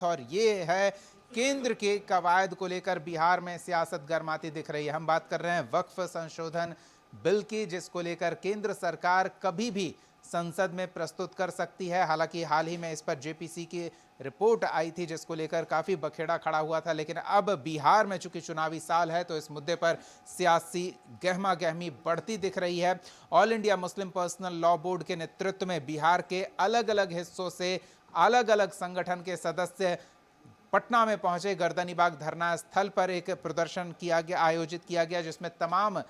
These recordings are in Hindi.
और ये है केंद्र के कवायद को लेकर बिहार में सियासत गर्माती दिख रही है। हम बात कर रहे हैं वक्फ संशोधन बिल की, जिसको लेकर केंद्र सरकार कभी भी संसद में प्रस्तुत कर सकती है। हालांकि हाल ही में इस पर जेपीसी की रिपोर्ट आई थी, जिसको लेकर काफी बखेड़ा खड़ा हुआ था, लेकिन अब बिहार में चूंकि चुनावी साल है तो इस मुद्दे पर सियासी गहमा गहमी बढ़ती दिख रही है। All India Muslim personal law board के नेतृत्व में बिहार के अलग अलग हिस्सों से अलग अलग संगठन के सदस्य पटना में पहुंचे। गर्दनीबाग धरना स्थल पर एक प्रदर्शन आयोजित किया गया, जिसमें तमाम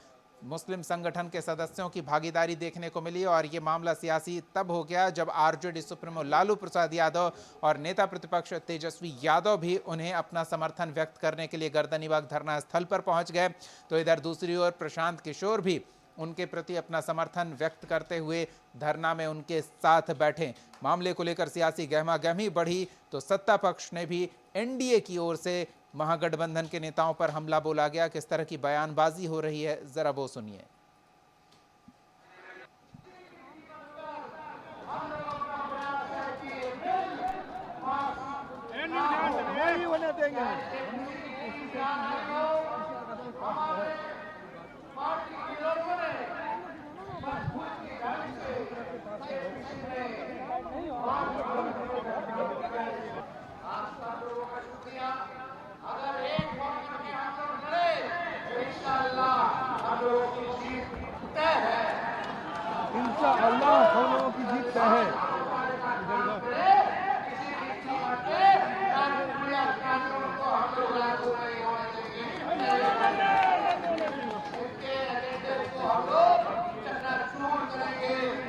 मुस्लिम संगठन के सदस्यों की भागीदारी देखने को मिली। और ये मामला सियासी तब हो गया जब आरजेडी सुप्रीमो लालू प्रसाद यादव और नेता प्रतिपक्ष तेजस्वी यादव भी उन्हें अपना समर्थन व्यक्त करने के लिए गर्दनीबाग धरना स्थल पर पहुंच गए। तो इधर दूसरी ओर प्रशांत किशोर भी उनके प्रति अपना समर्थन व्यक्त करते हुए धरना में उनके साथ बैठे। मामले को लेकर सियासी गहमा गहमी बढ़ी तो सत्ता पक्ष ने भी एनडीए की ओर से महागठबंधन के नेताओं पर हमला बोला गया। किस तरह की बयानबाजी हो रही है, जरा वो सुनिए। इंशाअल्लाह हम लोगों की जीत तय है।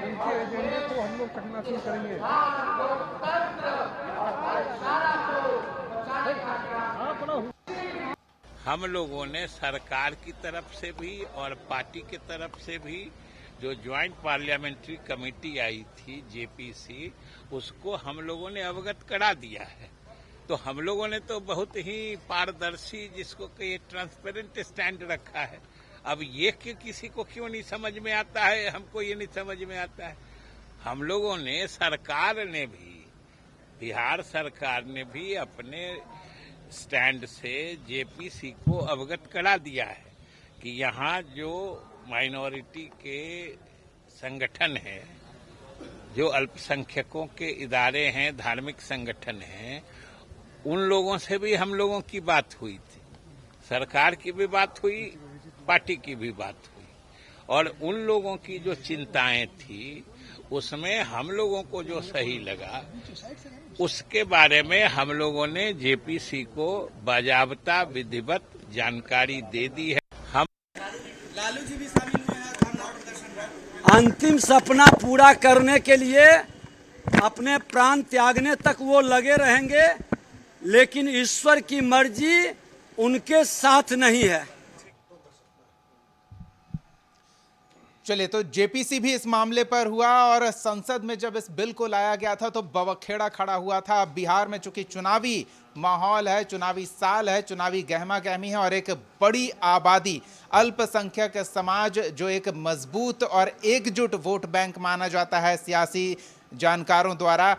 उनके एजेंडे को हम लोग चकनाचूर करेंगे। हम लोगों ने सरकार की तरफ से भी और पार्टी की तरफ से भी जो ज्वाइंट पार्लियामेंट्री कमेटी आई थी जेपीसी, उसको हम लोगों ने अवगत करा दिया है। तो हम लोगों ने तो बहुत ही पारदर्शी, जिसको कि ट्रांसपेरेंट स्टैंड रखा है। अब ये कि किसी को क्यों नहीं समझ में आता है, हमको ये नहीं समझ में आता है। हम लोगों ने, सरकार ने भी, बिहार सरकार ने भी अपने स्टैंड से जेपीसी को अवगत करा दिया है कि यहाँ जो माइनॉरिटी के संगठन हैं, जो अल्पसंख्यकों के इदारे हैं, धार्मिक संगठन हैं, उन लोगों से भी हम लोगों की बात हुई थी। सरकार की भी बात हुई, पार्टी की भी बात हुई, और उन लोगों की जो चिंताएं थी उसमें हम लोगों को जो सही लगा उसके बारे में हम लोगों ने जेपीसी को बाजाबता विधिवत जानकारी दे दी है। हम लालू जी भी शामिल हुए हैं धरना प्रदर्शन में। अंतिम सपना पूरा करने के लिए अपने प्राण त्यागने तक वो लगे रहेंगे, लेकिन ईश्वर की मर्जी उनके साथ नहीं है। चलिए, तो जेपीसी भी इस मामले पर हुआ और संसद में जब इस बिल को लाया गया था तो बवखेड़ा खड़ा हुआ था। बिहार में चूंकि चुनावी माहौल है, चुनावी साल है, चुनावी गहमा गहमी है और एक बड़ी आबादी अल्पसंख्यक समाज जो एक मजबूत और एकजुट वोट बैंक माना जाता है सियासी जानकारों द्वारा,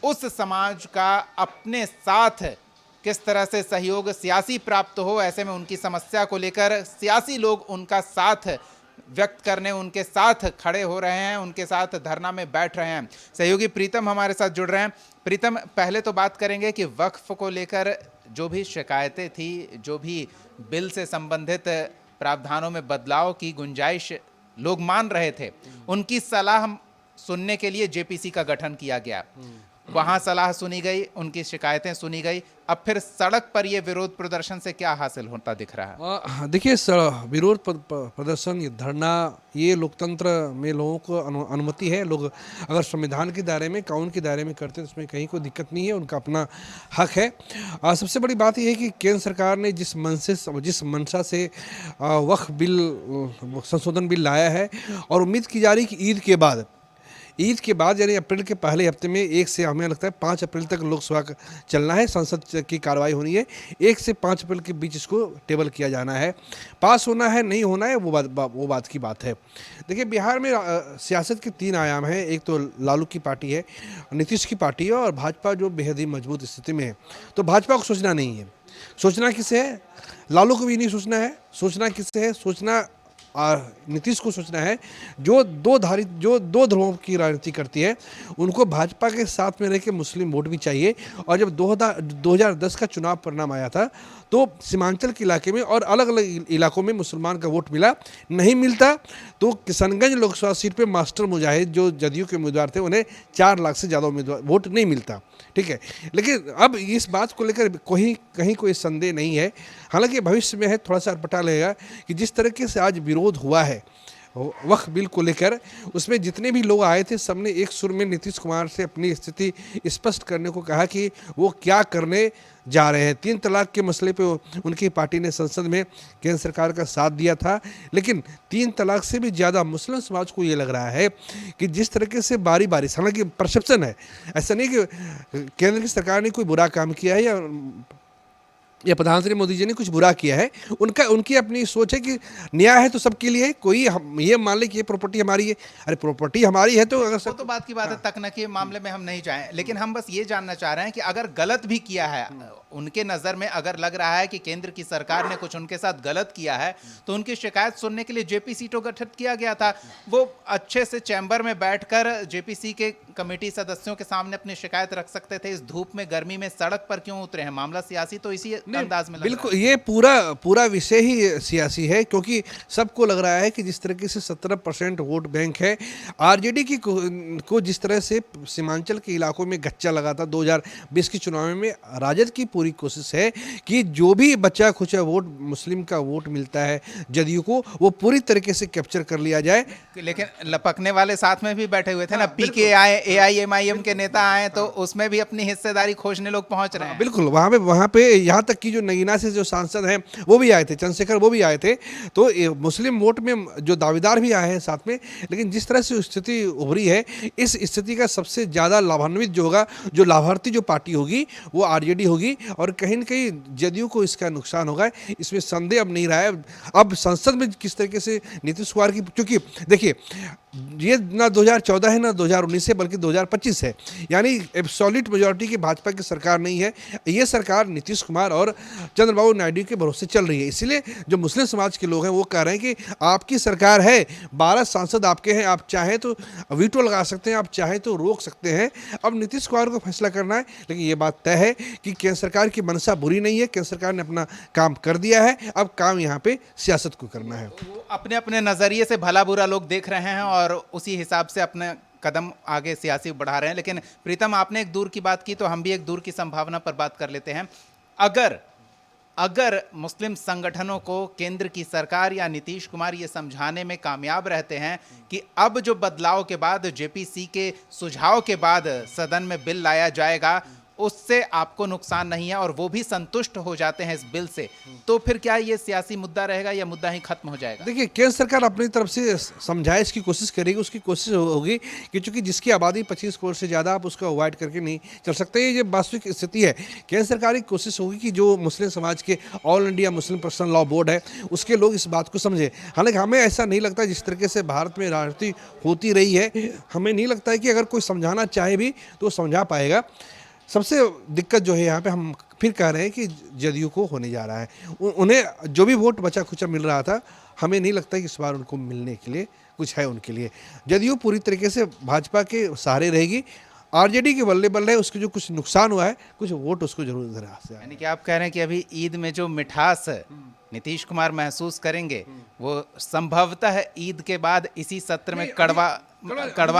उस समाज का अपने साथ किस तरह से सहयोग सियासी प्राप्त हो, ऐसे में उनकी समस्या को लेकर सियासी लोग उनका साथ व्यक्त करने उनके साथ खड़े हो रहे हैं, उनके साथ धरना में बैठ रहे हैं। सहयोगी प्रीतम हमारे साथ जुड़ रहे हैं। प्रीतम, पहले तो बात करेंगे कि वक्फ को लेकर जो भी शिकायतें थी, जो भी बिल से संबंधित प्रावधानों में बदलाव की गुंजाइश लोग मान रहे थे, उनकी सलाह सुनने के लिए जेपीसी का गठन किया गया। वहां सलाह सुनी गई, उनकी शिकायतें सुनी गई। अब फिर सड़क पर ये विरोध प्रदर्शन से क्या हासिल होता दिख रहा है? देखिए, विरोध प्रदर्शन, ये धरना, ये लोकतंत्र में लोगों को अनुमति है। लोग अगर संविधान के दायरे में, कानून के दायरे में करते हैं तो उसमें कहीं कोई दिक्कत नहीं है, उनका अपना हक है। सबसे बड़ी बात यह है कि केंद्र सरकार ने जिस मंशा से वक्फ बिल संशोधन बिल लाया है, और उम्मीद की जा रही कि ईद के बाद ईद के बाद यानी अप्रैल के पहले हफ्ते में 1 से हमें लगता है 5 अप्रैल तक लोकसभा का चलना है, संसद की कार्रवाई होनी है। 1 से 5 अप्रैल के बीच इसको टेबल किया जाना है। पास होना है नहीं होना है वो बात की बात है। देखिए बिहार में सियासत के 3 आयाम हैं। एक तो लालू की पार्टी है, नीतीश की पार्टी है और भाजपा जो बेहद ही मजबूत स्थिति में है। तो भाजपा को सोचना नहीं है। सोचना किसे है? लालू को भी नहीं सोचना है। सोचना किसे है? सोचना नीतीश को सोचना है जो दो ध्रुवों की राजनीति करती है। उनको भाजपा के साथ में रह के मुस्लिम वोट भी चाहिए। और जब 2010 का चुनाव परिणाम आया था तो सीमांचल के इलाके में और अलग अलग इलाकों में मुसलमान का वोट मिला, नहीं मिलता तो किशनगंज लोकसभा सीट पे मास्टर मुजाहिद जो जदयू के उम्मीदवार थे उन्हें 4 लाख से ज़्यादा उम्मीदवार वोट नहीं मिलता। ठीक है, लेकिन अब इस बात को लेकर कहीं कोई संदेह नहीं है। हालांकि भविष्य में है थोड़ा सा पता लगेगा कि जिस तरीके से आज विरोध हुआ है वक्फ बिल को लेकर, उसमें जितने भी लोग आए थे सबने एक सुर में नीतीश कुमार से अपनी स्थिति स्पष्ट करने को कहा कि वो क्या करने जा रहे हैं। 3 तलाक के मसले पे उनकी पार्टी ने संसद में केंद्र सरकार का साथ दिया था, लेकिन 3 तलाक से भी ज़्यादा मुस्लिम समाज को ये लग रहा है कि जिस तरीके से बारी बारी, हालांकि परसेप्शन है, ऐसा नहीं कि केंद्र की सरकार ने कोई बुरा काम किया है या प्रधानमंत्री मोदी जी ने कुछ बुरा किया है। उनकी अपनी सोच है कि न्याय है तो सबके लिए है। कोई ये मान ले कि ये प्रॉपर्टी हमारी है, अरे प्रॉपर्टी हमारी है तो अगर वो तो बात की बात है, तकनीकी मामले में हम नहीं जाएं, लेकिन हम बस ये जानना चाह रहे हैं कि अगर गलत भी किया है, उनके नज़र में अगर लग रहा है कि केंद्र की सरकार ने कुछ उनके साथ गलत किया है तो उनकी शिकायत सुनने के लिए जेपीसी तो गठित किया गया था। वो अच्छे से चैम्बर में बैठकर जेपीसी के कमेटी सदस्यों के सामने अपनी शिकायत रख सकते थे। इस धूप में गर्मी में सड़क पर क्यों उतरे हैं? मामला सियासी तो इसी अंदाज में लग बिल्कुल, ये पूरा विषय ही सियासी है, क्योंकि सबको लग रहा है कि जिस तरीके से 17% वोट बैंक है आरजेडी की को जिस तरह से सीमांचल के इलाकों में गच्चा लगा था 2020 के चुनाव में, राजद की पूरी कोशिश है कि जो भी बचा खुचा वोट मुस्लिम का वोट मिलता है जदयू को, वो पूरी तरीके से कैप्चर कर लिया जाए। लेकिन लपकने वाले साथ में भी बैठे हुए थे ना, पीके आए, एआईएमआईएम के नेता आए, तो उसमें भी अपनी हिस्सेदारी खोजने लोग पहुंच रहे हैं। बिल्कुल, वहाँ पे यहाँ तक कि जो नगीना से जो सांसद हैं वो भी आए थे, चंद्रशेखर वो भी आए थे। तो मुस्लिम वोट में जो दावेदार भी आए हैं साथ में, लेकिन जिस तरह से स्थिति उभरी है, इस स्थिति का सबसे ज़्यादा लाभान्वित जो होगा, जो लाभार्थी जो पार्टी होगी वो आरजेडी होगी और कहीं न कहीं जदयू को इसका नुकसान होगा। इसमें संदेह अब नहीं रहा है। अब संसद में किस तरीके से नीतीश कुमार की, क्योंकि देखिए ये ना 2014 है ना 2019 है, बल्कि 2025 है, यानी एब्सोल्यूट मेजॉरिटी की भाजपा की सरकार नहीं है। ये सरकार नीतीश कुमार और चंद्रबाबू नायडू के भरोसे चल रही है। इसलिए जो मुस्लिम समाज के लोग हैं वो कह रहे हैं कि आपकी सरकार है, 12 सांसद आपके हैं, आप चाहें तो वीटो लगा सकते हैं, आप चाहें तो रोक सकते हैं। अब नीतीश कुमार को फैसला करना है, लेकिन ये बात तय है कि केंद्र सरकार की मंशा बुरी नहीं है। केंद्र सरकार ने अपना काम कर दिया है, अब काम यहाँ पे सियासत को करना है। वो अपने अपने नजरिए से भला बुरा लोग देख रहे हैं और उसी हिसाब से अपने कदम आगे सियासी बढ़ा रहे हैं। लेकिन प्रीतम, आपने एक दूर की बात की तो हम भी एक दूर की संभावना पर बात कर लेते हैं। अगर मुस्लिम संगठनों को केंद्र की सरकार या नीतीश कुमार ये समझाने में कामयाब रहते हैं कि अब जो बदलाव के बाद, जेपीसी के सुझाव के बाद सदन में बिल लाया जाएगा, उससे आपको नुकसान नहीं है और वो भी संतुष्ट हो जाते हैं इस बिल से, तो फिर क्या ये सियासी मुद्दा रहेगा या मुद्दा ही खत्म हो जाएगा? देखिए, केंद्र सरकार अपनी तरफ से समझाइश की कोशिश करेगी। उसकी कोशिश होगी कि चूंकि जिसकी आबादी 25 करोड़ से ज़्यादा, आप उसको अवॉइड करके नहीं चल सकते। ये वास्तविक स्थिति है। केंद्र सरकार की कोशिश होगी कि जो मुस्लिम समाज के all India Muslim personal law board है उसके लोग इस बात को समझे। हालांकि हमें ऐसा नहीं लगता, जिस तरीके से भारत में राजनीति होती रही है, हमें नहीं लगता है कि अगर कोई समझाना चाहे भी तो समझा पाएगा। सबसे दिक्कत जो है यहाँ पे, हम फिर कह रहे हैं कि जदयू को होने जा रहा है। उन्हें जो भी वोट बचा खुचा मिल रहा था, हमें नहीं लगता कि इस बार उनको मिलने के लिए कुछ है उनके लिए। जदयू पूरी तरीके से भाजपा के सहारे रहेगी। आरजेडी के बल्ले बल्ले उसके जो कुछ नुकसान हुआ है, कुछ वोट उसको जरूर जरा से। यानी कि आप कह रहे हैं कि अभी ईद में जो मिठास नीतीश कुमार महसूस करेंगे वो संभवतः ईद के बाद इसी सत्र में कड़वा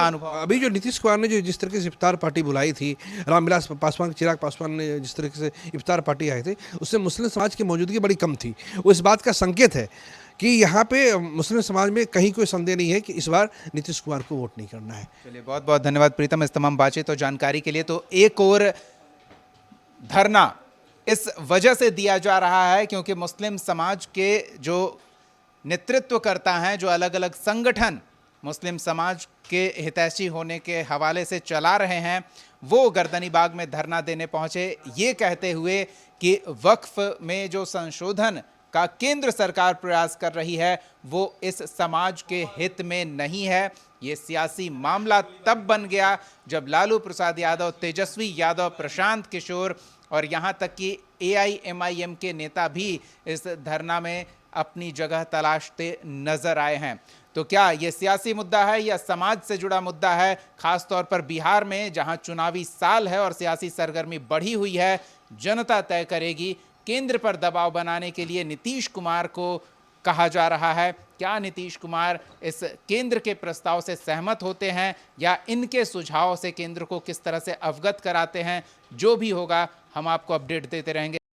अनुभव। अभी जो नीतीश कुमार ने जो जिस तरीके से इफ्तार पार्टी बुलाई थी, रामविलास पासवान, चिराग पासवान ने जिस तरीके से इफ्तार पार्टी आई थी, उससे मुस्लिम समाज की मौजूदगी बड़ी कम थी। वो इस बात का संकेत है कि यहाँ पे मुस्लिम समाज में कहीं कोई संदेह नहीं है कि इस बार नीतीश कुमार को वोट नहीं करना है। चलिए, बहुत बहुत धन्यवाद प्रीतम इस तमाम बातचीत और जानकारी के लिए। तो एक और धरना इस वजह से दिया जा रहा है क्योंकि मुस्लिम समाज के जो नेतृत्व करता है, जो अलग अलग संगठन मुस्लिम समाज के हितैषी होने के हवाले से चला रहे हैं, वो गर्दनी बाग में धरना देने पहुंचे, ये कहते हुए कि वक्फ में जो संशोधन का केंद्र सरकार प्रयास कर रही है वो इस समाज के हित में नहीं है। ये सियासी मामला तब बन गया जब लालू प्रसाद यादव, तेजस्वी यादव, प्रशांत किशोर और यहाँ तक कि AIMIM के नेता भी इस धरना में अपनी जगह तलाशते नजर आए हैं। तो क्या ये सियासी मुद्दा है या समाज से जुड़ा मुद्दा है? खास तौर पर बिहार में जहां चुनावी साल है और सियासी सरगर्मी बढ़ी हुई है, जनता तय करेगी। केंद्र पर दबाव बनाने के लिए नीतीश कुमार को कहा जा रहा है। क्या नीतीश कुमार इस केंद्र के प्रस्ताव से सहमत होते हैं या इनके सुझाव से केंद्र को किस तरह से अवगत कराते हैं? जो भी होगा हम आपको अपडेट देते रहेंगे।